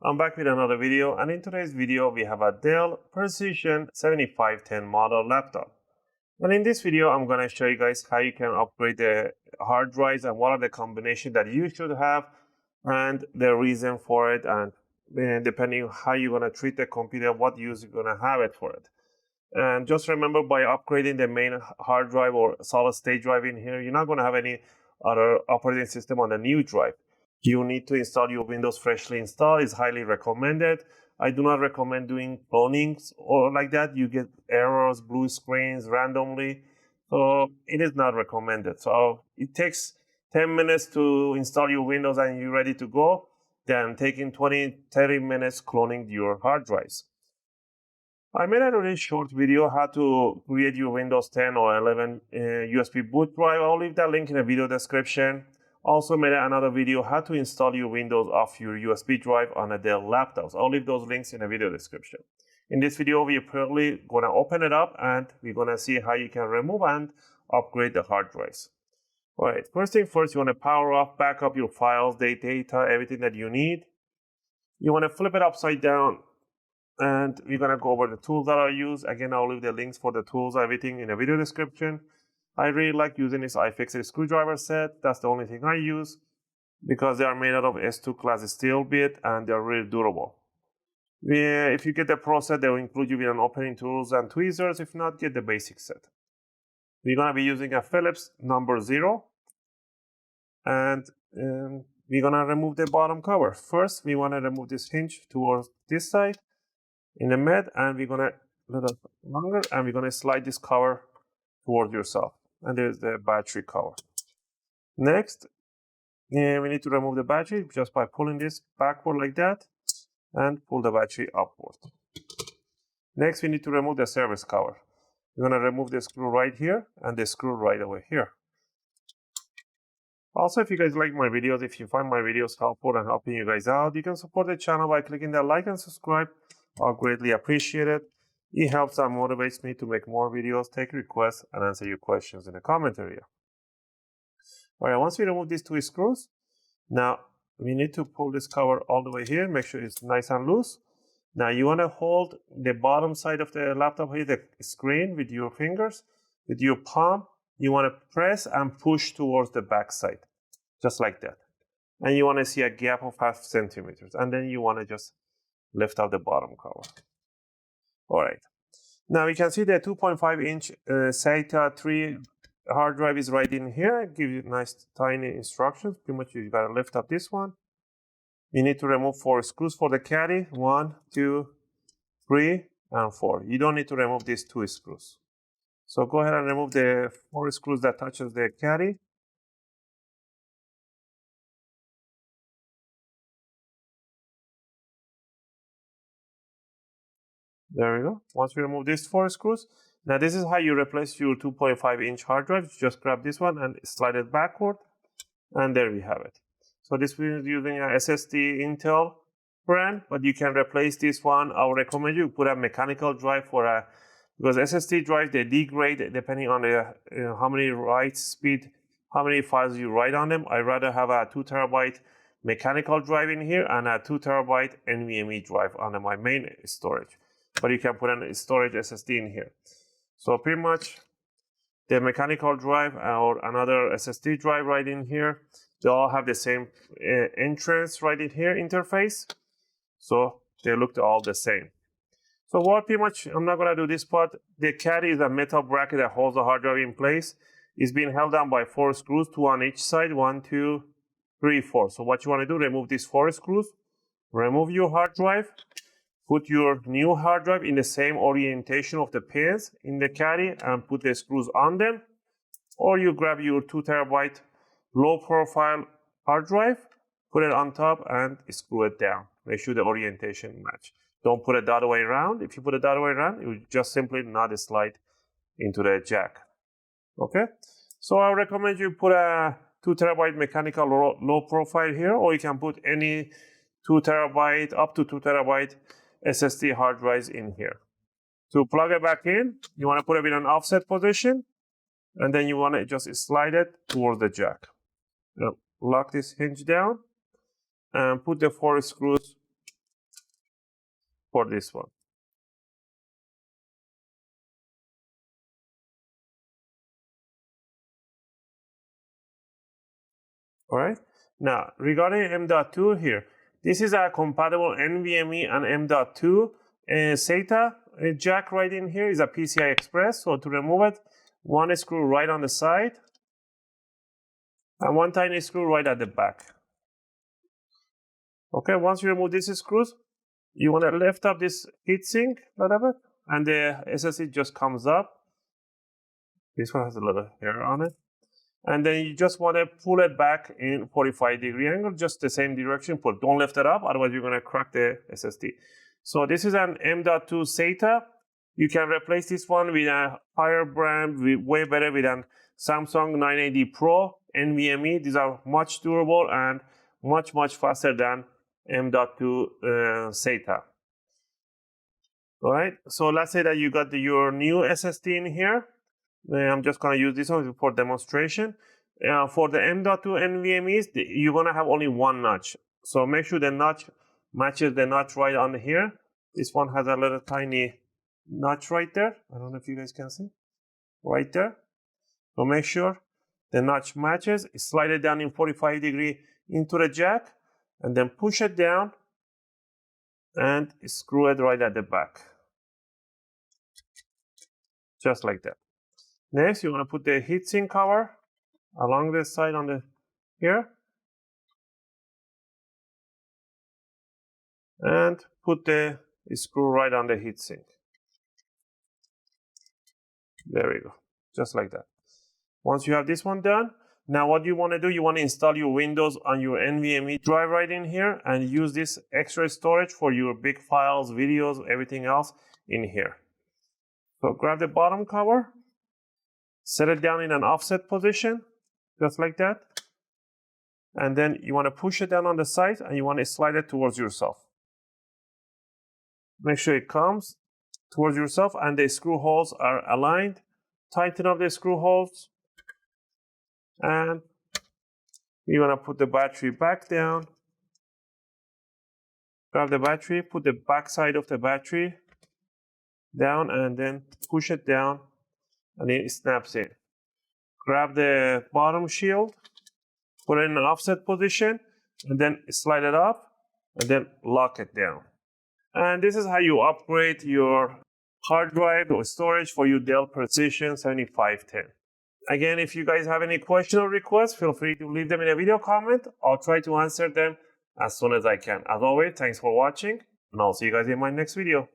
I'm back with another video, and in today's video we have a Dell Precision 7510 model laptop. And in this video I'm going to show you guys how you can upgrade the hard drives and what are the combinations that you should have and the reason for it, and depending on how you're going to treat the computer, what use you're going to have it for it. And just remember, by upgrading the main hard drive or solid state drive in here, you're not going to have any other operating system on the new drive. You need to install your Windows freshly installed. It's highly recommended. I do not recommend doing clonings or like that. You get errors, blue screens randomly. So it is not recommended. So it takes 10 minutes to install your Windows and you're ready to go. Then taking 20-30 minutes cloning your hard drives. I made a really short video how to create your Windows 10 or 11 USB boot drive. I'll leave that link in the video description. Also made another video how to install your Windows off your USB drive on a Dell laptop. I'll leave those links in the video description. In this video, we're probably going to open it up and we're going to see how you can remove and upgrade the hard drives. All right, first thing first, you want to power off, back up your files, data, everything that you need. You want to flip it upside down, and we're going to go over the tools that I use. Again, I'll leave the links for the tools, everything in the video description. I really like using this UFIXTEK screwdriver set. That's the only thing I use because they are made out of S2 class steel bit and they're really durable. If you get the Pro set, they will include you with an opening tools and tweezers. If not, get the basic set. We're going to be using a Phillips number 0, and we're going to remove the bottom cover. First, we want to remove this hinge towards this side in the mid, and we're going to a little longer, and we're going to slide this cover towards yourself. And there's the battery cover. Next, we need to remove the battery just by pulling this backward like that and pull the battery upward. Next, we need to remove the service cover. We're going to remove the screw right here and the screw right over here. Also, if you guys like my videos, if you find my videos helpful and helping you guys out, you can support the channel by clicking that like and subscribe. I'll greatly appreciate it. It helps and motivates me to make more videos, take requests, and answer your questions in the comment area. All right, once we remove these two screws, now we need to pull this cover all the way here, make sure it's nice and loose. Now you want to hold the bottom side of the laptop here, the screen, with your fingers. With your palm, you want to press and push towards the back side, just like that. And you want to see a gap of 0.5 centimeters, and then you want to just lift up the bottom cover. All right, now you can see the 2.5-inch SATA 3 hard drive is right in here. It gives you nice tiny instructions. Pretty much you gotta lift up this one. You need to remove 4 screws for the caddy. 1, 2, 3, and 4. You don't need to remove these 2 screws. So go ahead and remove the 4 screws that touches the caddy. There we go. Once we remove these 4 screws, now this is how you replace your 2.5-inch hard drive. You just grab this one and slide it backward, and there we have it. So this is using a SSD Intel brand, but you can replace this one. I would recommend you put a mechanical drive for because SSD drives, they degrade depending on the how many write speed, how many files you write on them. I'd rather have a 2 terabyte mechanical drive in here and a 2 terabyte NVMe drive on my main storage. But you can put a storage SSD in here. So pretty much the mechanical drive or another SSD drive right in here, they all have the same entrance right in here interface. So they look all the same. So what pretty much, I'm not going to do this part. The caddy is a metal bracket that holds the hard drive in place. It's being held down by 4 screws, 2 on each side, 1, 2, 3, 4. So what you want to do, remove these 4 screws, remove your hard drive, put your new hard drive in the same orientation of the pins in the caddy and put the screws on them. Or you grab your 2 terabyte low profile hard drive, put it on top and screw it down. Make sure the orientation match. Don't put it the other way around. If you put it the other way around, it will just simply not slide into the jack. Okay? So I recommend you put a 2 terabyte mechanical low profile here, or you can put any 2 terabyte up to 2 terabyte SSD hard drives in here. To plug it back in, you want to put it in an offset position And then you want to just slide it towards the jack. Now, lock this hinge down and put the 4 screws for this one. All right. Now, regarding M.2 here, this is a compatible NVMe and M.2 SATA jack right in here is a PCI Express. So to remove it, 1 screw right on the side and 1 tiny screw right at the back. Okay, once you remove these screws, you want to lift up this heatsink a little bit, and the SSD just comes up. This one has a little hair on it. And then you just want to pull it back in 45-degree angle, just the same direction. Don't lift it up, otherwise you're going to crack the SSD. So this is an M.2 SATA. You can replace this one with a higher brand, way better, with an Samsung 980 Pro NVMe. These are much durable and much faster than M.2 SATA. All right, so let's say that you got your new SSD in here. I'm just going to use this one for demonstration. For the M.2 NVMe's, you're going to have only 1 notch. So make sure the notch matches the notch right on here. This one has a little tiny notch right there. I don't know if you guys can see. Right there. So make sure the notch matches. Slide it down in 45-degree into the jack. And then push it down. And screw it right at the back. Just like that. Next, you want to put the heatsink cover along the side on the here, and put the screw right on the heatsink. There we go, just like that. Once you have this one done, now what you want to do, you want to install your Windows on your NVMe drive right in here and use this extra storage for your big files, videos, everything else in here. So grab the bottom cover. Set it down in an offset position, just like that. And then you want to push it down on the side and you want to slide it towards yourself. Make sure it comes towards yourself and the screw holes are aligned. Tighten up the screw holes. And you want to put the battery back down. Grab the battery, put the back side of the battery down and then push it down. And it snaps in. Grab the bottom shield, put it in an offset position, and then slide it up, and then lock it down. And this is how you upgrade your hard drive or storage for your Dell Precision 7510. Again, if you guys have any question or requests, feel free to leave them in a video comment. I'll try to answer them as soon as I can. As always, thanks for watching, and I'll see you guys in my next video.